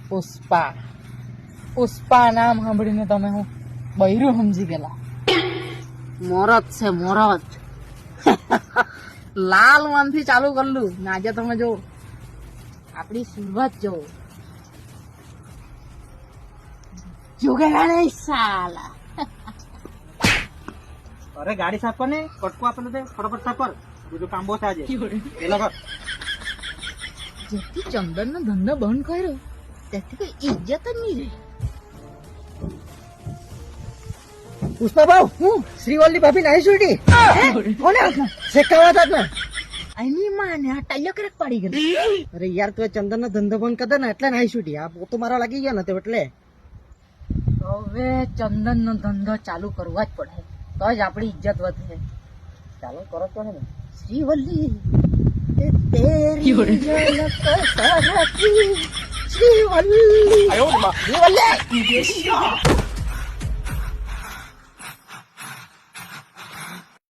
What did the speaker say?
પુષ્પા પુષ્પા નામ સાંભળીને તમે હું બૈરું સમજી ગયેલા. મોરત છે મોરત. લાલ મનથી ચાલુ કરલું ને આજે તમે જો આપણી શરૂઆત જો જોગેલા નહીં સાલા. અરે ગાડી સાફ કર ને, કટકો આપણને દે, ફટાફટ સાફ કર, બીજું કામ બહુ છે આજે. પેલો કર. જેથી ચંદન નો ધંધો બંધ કર્યો તેથી કોઈ ઇજ્જત જ નહીં રહી. પુષ્પા ભાવ, હું શ્રીવલ્લી ભાભી નાઈ છૂટી. કોને શેકાવા હતા ને? એની માને આ ટાઈયો ક્રેક પડી ગઈ. અરે યાર તું ચંદન નો ધંધો બંધ કરતો ને એટલે નાઈ છૂટી. આ પોતો મારા લાગી ગયો ને તે એટલે. હવે ચંદન નો ધંધો ચાલુ કરવા જ પડે તો જ આપણી ઇજ્જત વધે. ચાલો કરો તો ને. શ્રીવલ્લી તે તેરી ઝલક સરકી શ્રીવલ્લી. શ્રીવલ્લી